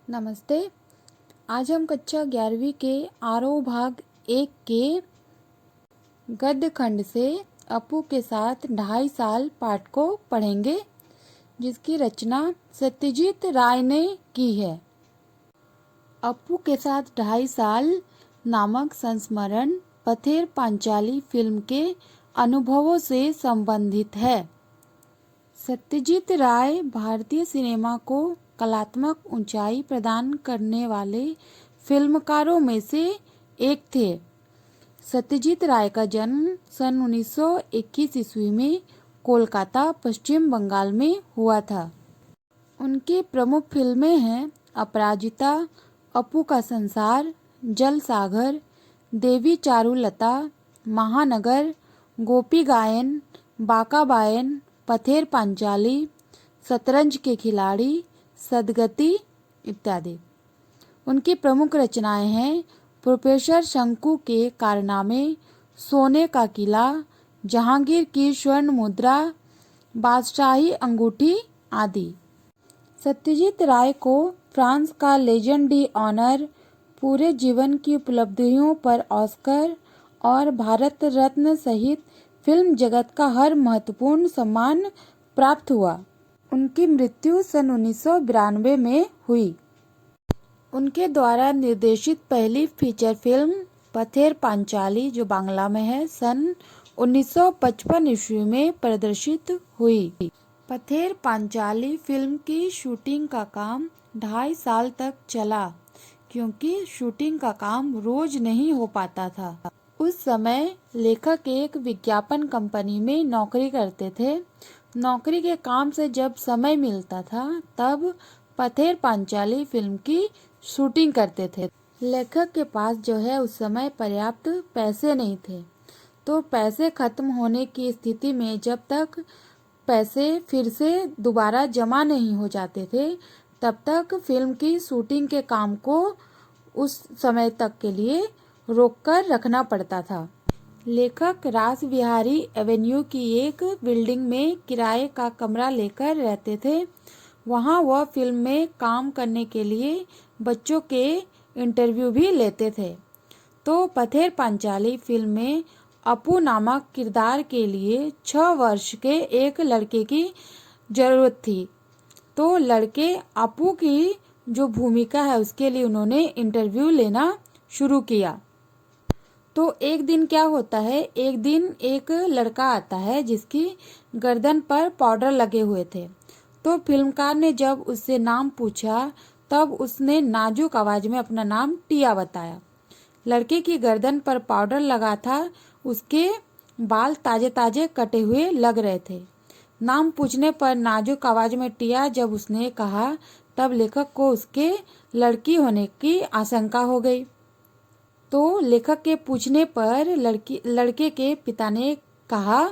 नमस्ते। आज हम कक्षा 11वीं के आरोह भाग 1 के गद्य खंड से अपू के साथ 2.5 साल पाठ को पढ़ेंगे, जिसकी रचना सत्यजीत राय ने की है। अपू के साथ 2.5 साल नामक संस्मरण पथेर पांचाली फिल्म के अनुभवों से संबंधित है। सत्यजीत राय भारतीय सिनेमा को कलात्मक ऊंचाई प्रदान करने वाले फिल्मकारों में से एक थे। सत्यजीत राय का जन्म सन 1921 ईस्वी में कोलकाता, पश्चिम बंगाल में हुआ था। उनकी प्रमुख फिल्में हैं अपराजिता, अपू का संसार, जल सागर, देवी चारुलता, महानगर, गोपी गायन, बाका बायन, पथेर पांचाली, शतरंज के खिलाड़ी, सदगति इत्यादि। उनकी प्रमुख रचनाएं हैं प्रोफेसर शंकु के कारनामे, सोने का किला, जहांगीर की स्वर्ण मुद्रा, बादशाही अंगूठी आदि। सत्यजीत राय को फ्रांस का लेजन डी ऑनर, पूरे जीवन की उपलब्धियों पर ऑस्कर और भारत रत्न सहित फिल्म जगत का हर महत्वपूर्ण सम्मान प्राप्त हुआ। उनकी मृत्यु सन 1992 में हुई। उनके द्वारा निर्देशित पहली फीचर फिल्म पथेर पांचाली, जो बांग्ला में है, सन 1955 ईस्वी में प्रदर्शित हुई। पथेर पांचाली फिल्म की शूटिंग का काम 2.5 साल तक चला, क्योंकि शूटिंग का काम रोज नहीं हो पाता था। उस समय लेखक एक विज्ञापन कंपनी में नौकरी करते थे। नौकरी के काम से जब समय मिलता था तब पथेर पांचाली फिल्म की शूटिंग करते थे। लेखक के पास जो है उस समय पर्याप्त पैसे नहीं थे, तो पैसे खत्म होने की स्थिति में जब तक पैसे फिर से दोबारा जमा नहीं हो जाते थे, तब तक फिल्म की शूटिंग के काम को उस समय तक के लिए रोककर रखना पड़ता था। लेखक रास विहारी एवेन्यू की एक बिल्डिंग में किराए का कमरा लेकर रहते थे। वहां वह फिल्म में काम करने के लिए बच्चों के इंटरव्यू भी लेते थे। तो पथेर पांचाली फिल्म में अपू नामक किरदार के लिए 6 वर्ष के एक लड़के की जरूरत थी। तो लड़के अपू की जो भूमिका है उसके लिए उन्होंने इंटरव्यू लेना शुरू किया। तो एक दिन क्या होता है, एक दिन एक लड़का आता है जिसकी गर्दन पर पाउडर लगे हुए थे। तो फिल्मकार ने जब उससे नाम पूछा तब उसने नाजुक आवाज में अपना नाम टिया बताया। लड़के की गर्दन पर पाउडर लगा था, उसके बाल ताजे ताजे कटे हुए लग रहे थे। नाम पूछने पर नाजुक आवाज में टिया जब उसने कहा, तब लेखक को उसके लड़की होने की आशंका हो गई। तो लेखक के पूछने पर लड़के के पिता ने कहा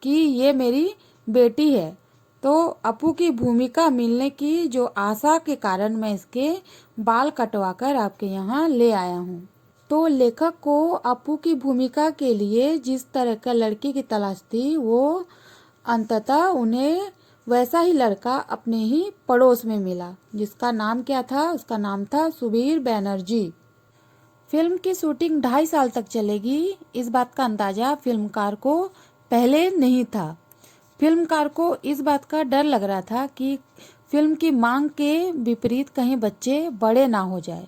कि ये मेरी बेटी है, तो अपू की भूमिका मिलने की जो आशा के कारण मैं इसके बाल कटवाकर आपके यहाँ ले आया हूँ। तो लेखक को अपू की भूमिका के लिए जिस तरह का लड़की की तलाश थी, वो अंततः उन्हें वैसा ही लड़का अपने ही पड़ोस में मिला, जिसका नाम क्या था, उसका नाम था सुबीर बैनर्जी। फिल्म की शूटिंग 2.5 साल तक चलेगी, इस बात का अंदाजा फिल्मकार को पहले नहीं था। फिल्मकार को इस बात का डर लग रहा था कि फिल्म की मांग के विपरीत कहीं बच्चे बड़े ना हो जाए।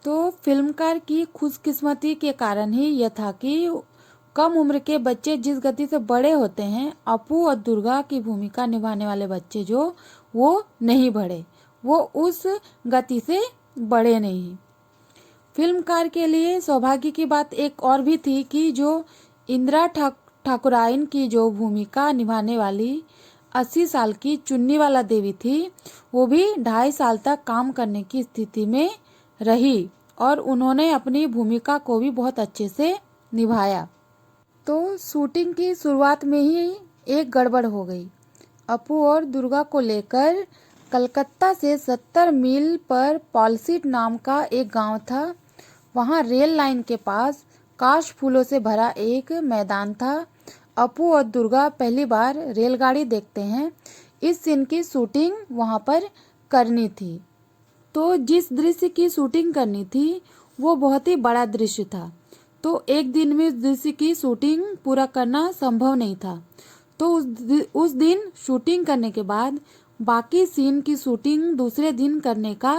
तो फिल्मकार की खुशकिस्मती के कारण ही यह था कि कम उम्र के बच्चे जिस गति से बड़े होते हैं, अपू और दुर्गा की भूमिका निभाने वाले बच्चे जो वो नहीं बढ़े, वो उस गति से बढ़े नहीं। फिल्मकार के लिए सौभाग्य की बात एक और भी थी कि जो इंदिरा ठाकुरायन की जो भूमिका निभाने वाली 80 साल की चुन्नीवाला देवी थी, वो भी 2.5 साल तक काम करने की स्थिति में रही और उन्होंने अपनी भूमिका को भी बहुत अच्छे से निभाया। तो शूटिंग की शुरुआत में ही एक गड़बड़ हो गई। अपू और दुर्गा को लेकर कलकत्ता से 70 मील पर पॉलसीट नाम का एक गांव था। वहां रेल लाइन के पास काश फूलों से भरा एक मैदान था। अपू और दुर्गा पहली बार रेलगाड़ी देखते हैं। इस सीन की शूटिंग वहां पर करनी थी। तो जिस दृश्य की शूटिंग करनी थी वो बहुत ही बड़ा दृश्य था, तो एक दिन में उस दृश्य की शूटिंग पूरा करना संभव नहीं था। तो उस दिन शूटिंग करने के बाद बाकी सीन की शूटिंग दूसरे दिन करने का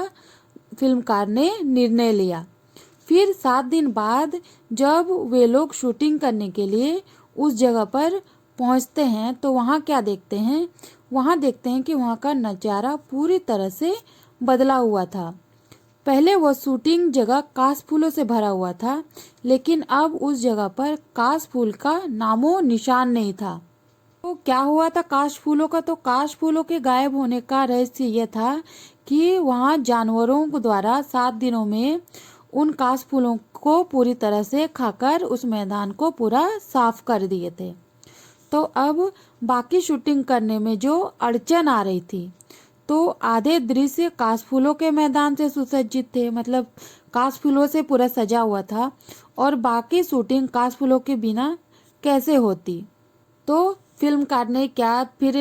फिल्मकार ने निर्णय लिया। फिर 7 दिन बाद जब वे लोग शूटिंग करने के लिए उस जगह पर पहुंचते हैं तो वहां क्या देखते हैं, वहां देखते हैं कि वहां का नज़ारा पूरी तरह से बदला हुआ था। पहले वो शूटिंग जगह काश फूलों से भरा हुआ था, लेकिन अब उस जगह पर काश फूल का नामो निशान नहीं था। तो क्या हुआ था काश फूलों का? तो काश फूलों के गायब होने का रहस्य यह था कि वहां जानवरों द्वारा 7 दिनों में उन काश फूलों को पूरी तरह से खाकर उस मैदान को पूरा साफ कर दिए थे। तो अब बाकी शूटिंग करने में जो अड़चन आ रही थी, तो आधे दृश्य काश फूलों के मैदान से सुसज्जित थे, मतलब काश फूलों से पूरा सजा हुआ था, और बाकी शूटिंग काश फूलों के बिना कैसे होती। तो फिल्मकार ने क्या फिर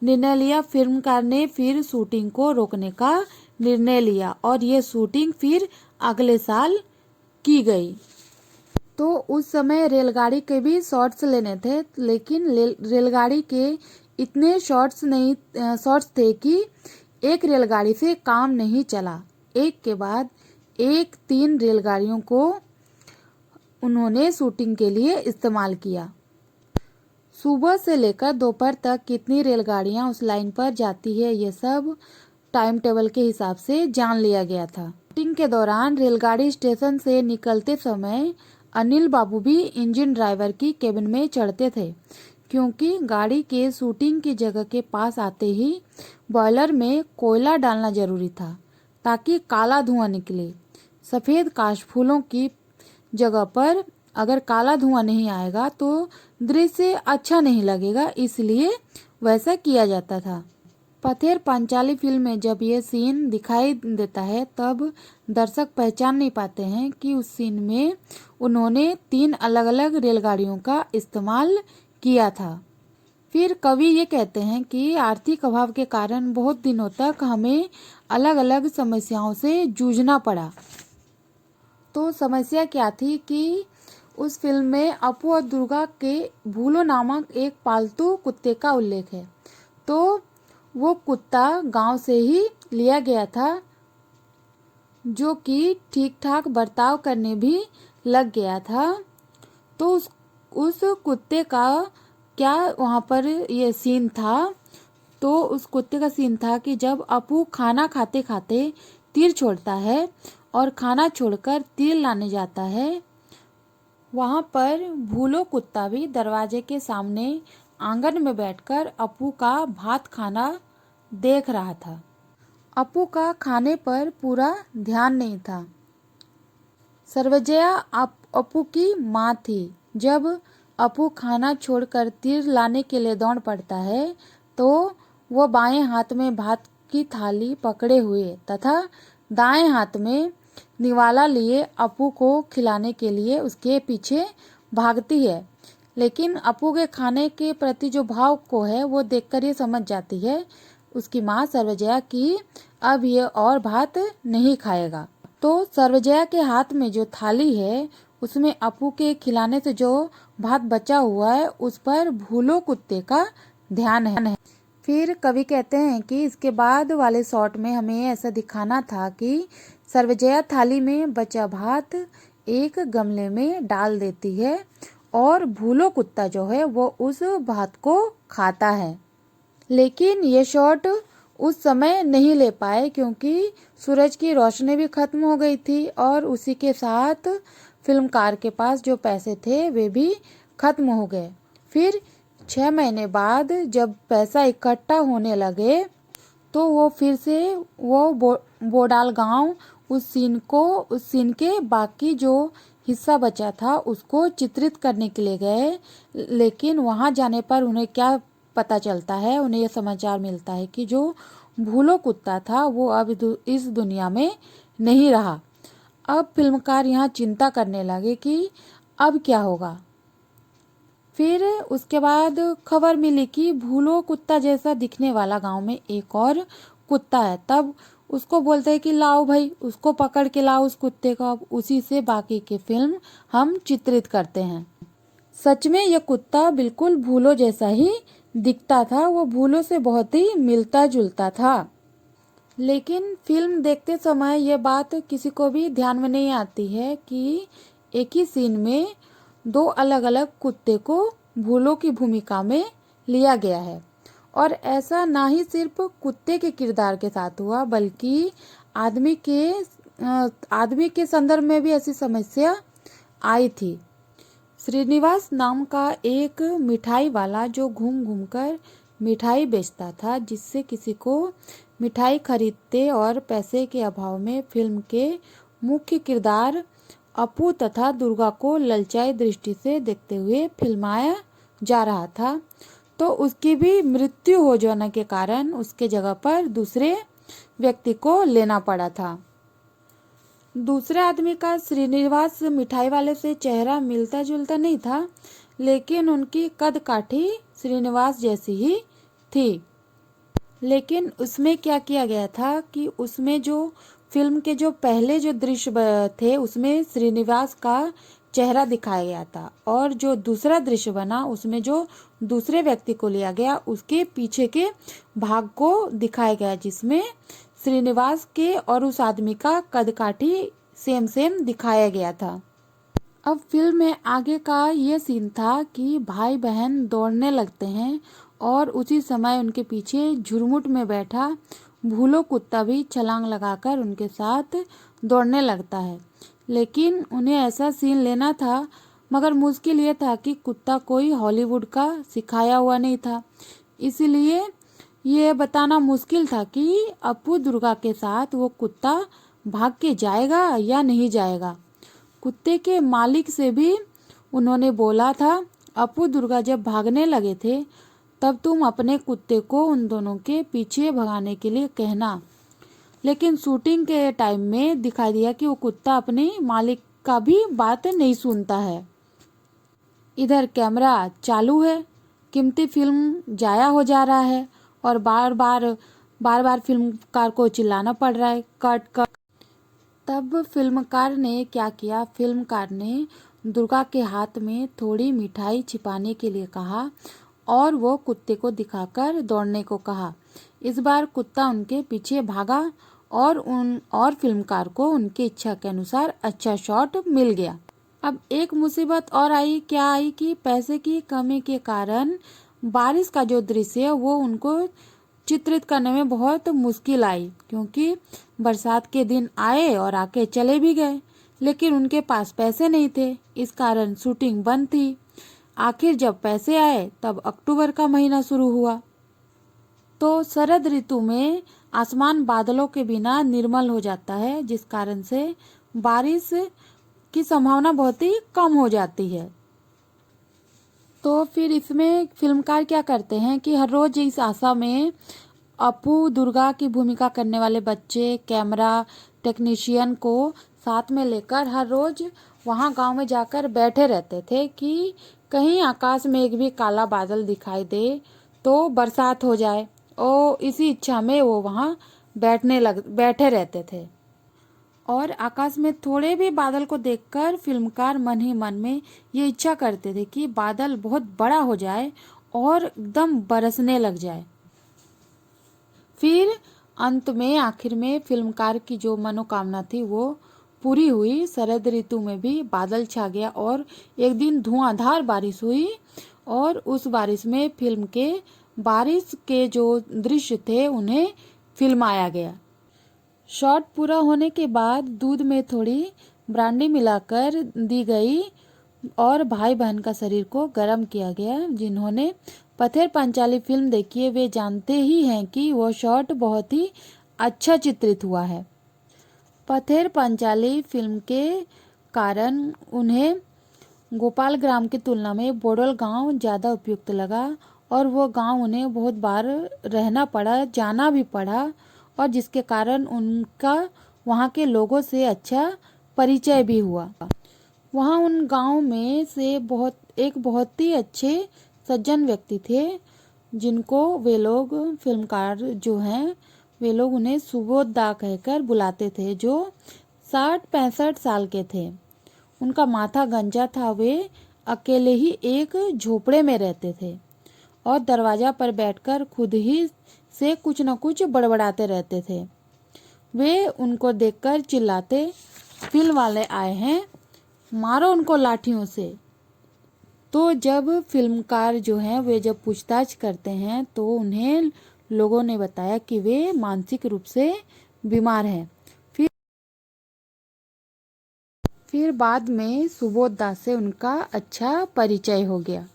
निर्णय लिया, फिल्मकार ने फिर शूटिंग को रोकने का निर्णय लिया और ये शूटिंग फिर अगले साल की गई। तो उस समय रेलगाड़ी के भी शॉट्स लेने थे, लेकिन रेलगाड़ी के इतने शॉट्स थे कि एक रेलगाड़ी से काम नहीं चला। एक के बाद एक 3 रेलगाड़ियों को उन्होंने शूटिंग के लिए इस्तेमाल किया। सुबह से लेकर दोपहर तक कितनी रेलगाड़ियां उस लाइन पर जाती है, ये सब टाइम टेबल के हिसाब से जान लिया गया था। शूटिंग के दौरान रेलगाड़ी स्टेशन से निकलते समय अनिल बाबू भी इंजन ड्राइवर की केबिन में चढ़ते थे, क्योंकि गाड़ी के शूटिंग की जगह के पास आते ही बॉयलर में कोयला डालना जरूरी था ताकि काला धुआं निकले। सफ़ेद काश फूलों की जगह पर अगर काला धुआं नहीं आएगा तो दृश्य अच्छा नहीं लगेगा, इसलिए वैसा किया जाता था। पथेर पांचाली फिल्म में जब ये सीन दिखाई देता है तब दर्शक पहचान नहीं पाते हैं कि उस सीन में उन्होंने 3 अलग अलग रेलगाड़ियों का इस्तेमाल किया था। फिर कवि ये कहते हैं कि आर्थिक अभाव के कारण बहुत दिनों तक हमें अलग अलग समस्याओं से जूझना पड़ा। तो समस्या क्या थी कि उस फिल्म में अपू और दुर्गा के भूलो नामक एक पालतू कुत्ते का उल्लेख है। तो वो कुत्ता गांव से ही लिया गया था, जो कि ठीक ठाक बर्ताव करने भी लग गया था। तो उस कुत्ते का क्या वहाँ पर ये सीन था, तो उस कुत्ते का सीन था कि जब अपू खाना खाते खाते तीर छोड़ता है और खाना छोड़कर तीर लाने जाता है, वहाँ पर भूलो कुत्ता भी दरवाजे के सामने आंगन में बैठकर अपू का भात खाना देख रहा था। अपू का खाने पर पूरा ध्यान नहीं था। सर्वजया अपू की माँ थी। जब अपू खाना छोड़कर तीर लाने के लिए दौड़ पड़ता है तो वो बाएं हाथ में भात की थाली पकड़े हुए तथा दाएं हाथ में निवाला लिए अपू को खिलाने के लिए उसके पीछे भागती है। लेकिन अपू के खाने के प्रति जो भाव को है वो देखकर ये समझ जाती है उसकी माँ सर्वजया की अब ये और भात नहीं खाएगा। तो सर्वजया के हाथ में जो थाली है उसमें अपू के खिलाने से जो भात बचा हुआ है उस पर भूलो कुत्ते का ध्यान है। फिर कवि कहते हैं कि इसके बाद वाले शॉट में हमें ऐसा दिखाना था कि सर्वजया थाली में बचा भात एक गमले में डाल देती है और भूलो कुत्ता जो है वो उस भात को खाता है। लेकिन ये शॉट उस समय नहीं ले पाए क्योंकि सूरज की रोशनी भी खत्म हो गई थी और उसी के साथ फिल्मकार के पास जो पैसे थे वे भी खत्म हो गए। फिर 6 महीने बाद जब पैसा इकट्ठा होने लगे तो वो फिर से वो बोडाल गांव उस सीन के बाकी जो हिस्सा बचा था उसको चित्रित करने के लिए गए। लेकिन वहां जाने पर उन्हें क्या पता चलता है, उन्हें यह समाचार मिलता है कि जो भूलो कुत्ता था वो अब इस दुनिया में नहीं रहा। अब फिल्मकार यहाँ चिंता करने लगे कि अब क्या होगा। फिर उसके बाद खबर मिली कि भूलो कुत्ता जैसा दिखने वाला गांव में एक और कुत्ता है। तब उसको बोलते हैं कि लाओ भाई, उसको पकड़ के लाओ उस कुत्ते को। अब उसी से बाकी की फिल्म हम चित्रित करते हैं। सच में यह कुत्ता बिल्कुल भूलो जैसा ही दिखता था, वो भूलो से बहुत ही मिलता जुलता था। लेकिन फिल्म देखते समय यह बात किसी को भी ध्यान में नहीं आती है कि एक ही सीन में दो अलग अलग कुत्ते को भूलो की भूमिका में लिया गया है। और ऐसा ना ही सिर्फ कुत्ते के किरदार के साथ हुआ, बल्कि आदमी के संदर्भ में भी ऐसी समस्या आई थी। श्रीनिवास नाम का एक मिठाई वाला जो घूम घूम कर मिठाई बेचता था, जिससे किसी को मिठाई खरीदते और पैसे के अभाव में फिल्म के मुख्य किरदार अपू तथा दुर्गा को ललचाई दृष्टि से देखते हुए फिल्माया जा रहा था, तो उसकी भी मृत्यु हो जाने के कारण उसके जगह पर दूसरे व्यक्ति को लेना पड़ा था। दूसरे आदमी का श्रीनिवास मिठाई वाले से चेहरा मिलता जुलता नहीं था, लेकिन उनकी कद काठी श्रीनिवास जैसी ही थी। लेकिन उसमें क्या किया गया था कि उसमें जो फिल्म के जो पहले जो दृश्य थे उसमें श्रीनिवास का चेहरा दिखाया गया था, और जो दूसरा दृश्य बना उसमें जो दूसरे व्यक्ति को लिया गया उसके पीछे के भाग को दिखाया गया, जिसमें श्रीनिवास के और उस आदमी का कद काठी सेम सेम दिखाया गया था। अब फिल्म में आगे का ये सीन था कि भाई बहन दौड़ने लगते हैं और उसी समय उनके पीछे झुरमुट में बैठा भूलो कुत्ता भी छलांग लगाकर उनके साथ दौड़ने लगता है। लेकिन उन्हें ऐसा सीन लेना था, मगर मुश्किल ये था कि कुत्ता कोई हॉलीवुड का सिखाया हुआ नहीं था, इसलिए ये बताना मुश्किल था कि अपू दुर्गा के साथ वो कुत्ता भाग के जाएगा या नहीं जाएगा। कुत्ते के मालिक से भी उन्होंने बोला था, अपू दुर्गा जब भागने लगे थे तब तुम अपने कुत्ते को उन दोनों के पीछे भगाने के लिए कहना। लेकिन शूटिंग के टाइम में दिखाई दिया कि वो कुत्ता अपने मालिक का भी बात नहीं सुनता है। इधर कैमरा चालू है, कीमती फिल्म जाया हो जा रहा है और बार बार फिल्मकार को चिल्लाना पड़ रहा है, कट कट। तब फिल्मकार ने क्या किया, फिल्मकार ने दुर्गा के हाथ में थोड़ी मिठाई छिपाने के लिए कहा और वो कुत्ते को दिखाकर दौड़ने को कहा। इस बार कुत्ता उनके पीछे भागा और फिल्मकार को उनकी इच्छा के अनुसार अच्छा शॉट मिल गया। अब एक मुसीबत और आई, क्या आई कि पैसे की कमी के कारण बारिश का जो दृश्य है वो उनको चित्रित करने में बहुत मुश्किल आई, क्योंकि बरसात के दिन आए और आके चले भी गए, लेकिन उनके पास पैसे नहीं थे, इस कारण शूटिंग बंद थी। आखिर जब पैसे आए तब अक्टूबर का महीना शुरू हुआ, तो शरद ऋतु में आसमान बादलों के बिना निर्मल हो जाता है, जिस कारण से बारिश की संभावना बहुत ही कम हो जाती है। तो फिर इसमें फिल्मकार क्या करते हैं कि हर रोज इस आशा में अपू दुर्गा की भूमिका करने वाले बच्चे कैमरा टेक्नीशियन को साथ में लेकर हर रोज वहाँ गांव में जाकर बैठे रहते थे कि कहीं आकाश में एक भी काला बादल दिखाई दे तो बरसात हो जाए, और इसी इच्छा में वो वहाँ बैठे रहते थे। और आकाश में थोड़े भी बादल को देखकर फिल्मकार मन ही मन में ये इच्छा करते थे कि बादल बहुत बड़ा हो जाए और एकदम बरसने लग जाए। फिर अंत में आखिर में फिल्मकार की जो मनोकामना थी वो पूरी हुई। शरद ऋतु में भी बादल छा गया और एक दिन धुआंधार बारिश हुई, और उस बारिश में फिल्म के बारिश के जो दृश्य थे उन्हें फिल्माया गया। शॉट पूरा होने के बाद दूध में थोड़ी ब्रांडी मिलाकर दी गई और भाई बहन का शरीर को गर्म किया गया। जिन्होंने पथेर पांचाली फिल्म देखी है वे जानते ही हैं कि वो शॉट बहुत ही अच्छा चित्रित हुआ है। पथेर पांचाली फिल्म के कारण उन्हें गोपाल ग्राम की तुलना में बोडल गांव ज़्यादा उपयुक्त लगा, और वो गांव उन्हें बहुत बार रहना पड़ा, जाना भी पड़ा, और जिसके कारण उनका वहाँ के लोगों से अच्छा परिचय भी हुआ। वहाँ उन गांव में से बहुत ही अच्छे सज्जन व्यक्ति थे, जिनको वे लोग फिल्मकार जो हैं वे लोग उन्हें सुबोधदा कहकर बुलाते थे, जो 60-65 साल के थे। उनका माथा गंजा था। वे अकेले ही एक झोपड़े में रहते थे और दरवाजा पर बैठकर खुद ही से कुछ न कुछ बड़बड़ाते रहते थे। वे उनको देखकर चिल्लाते, फिल्म वाले आए हैं, मारो उनको लाठियों से। तो जब फिल्मकार जो हैं वे जब पूछताछ करते हैं तो उन्हें लोगों ने बताया कि वे मानसिक रूप से बीमार हैं। फिर बाद में सुबोधदा से उनका अच्छा परिचय हो गया।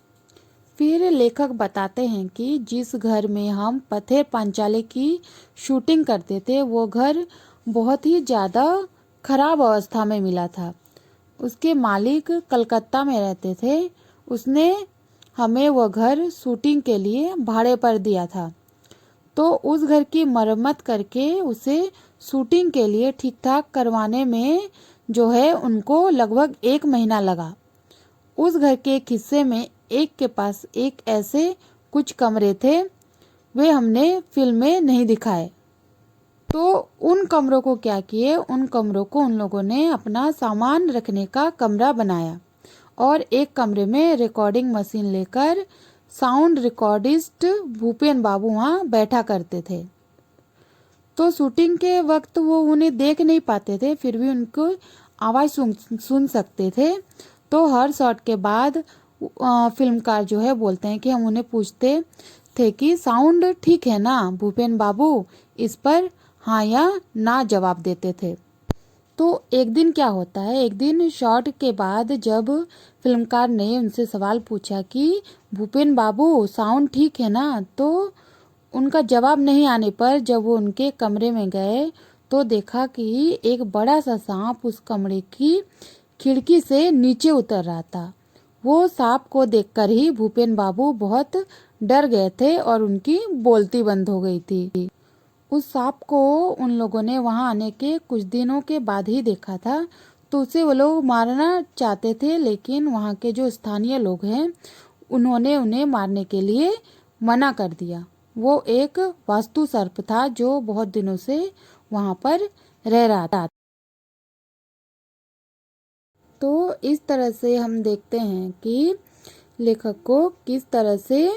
फिर लेखक बताते हैं कि जिस घर में हम पथेर पांचाली की शूटिंग करते थे वो घर बहुत ही ज़्यादा खराब अवस्था में मिला था। उसके मालिक कलकत्ता में रहते थे। उसने हमें वह घर शूटिंग के लिए भाड़े पर दिया था। तो उस घर की मरम्मत करके उसे शूटिंग के लिए ठीक ठाक करवाने में जो है उनको लगभग 1 महीना लगा। उस घर के एक हिस्से में एक के पास एक ऐसे कुछ कमरे थे, वे हमने फिल्म में नहीं दिखाए। तो उन कमरों को क्या किए, उन कमरों को उन लोगों ने अपना सामान रखने का कमरा बनाया और एक कमरे में रिकॉर्डिंग मशीन लेकर साउंड रिकॉर्डिस्ट भूपेन बाबू वहाँ बैठा करते थे। तो शूटिंग के वक्त वो उन्हें देख नहीं पाते थे, फिर भी उनको आवाज़ सुन सकते थे। तो हर शॉट के बाद फिल्मकार जो है बोलते हैं कि हम उन्हें पूछते थे कि साउंड ठीक है ना भूपेन बाबू, इस पर हाँ या ना जवाब देते थे। तो एक दिन क्या होता है, एक दिन शॉट के बाद जब फिल्मकार ने उनसे सवाल पूछा कि भूपेन बाबू साउंड ठीक है ना, तो उनका जवाब नहीं आने पर जब वो उनके कमरे में गए तो देखा कि एक बड़ा सा सांप उस कमरे की खिड़की से नीचे उतर रहा था। वो सांप को देखकर ही भूपेन बाबू बहुत डर गए थे और उनकी बोलती बंद हो गई थी। उस सांप को उन लोगों ने वहां आने के कुछ दिनों के बाद ही देखा था। तो उसे वो लोग मारना चाहते थे, लेकिन वहां के जो स्थानीय लोग हैं उन्होंने उन्हें मारने के लिए मना कर दिया। वो एक वास्तु सर्प था जो बहुत दिनों से वहां पर रह रहा था। तो इस तरह से हम देखते हैं कि लेखक को किस तरह से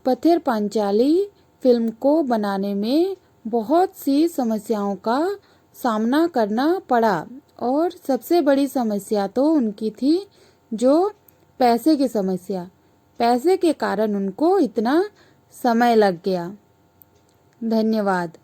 पथेर पांचाली फिल्म को बनाने में बहुत सी समस्याओं का सामना करना पड़ा और सबसे बड़ी समस्या तो उनकी थी जो पैसे की समस्या। पैसे के कारण उनको इतना समय लग गया। धन्यवाद।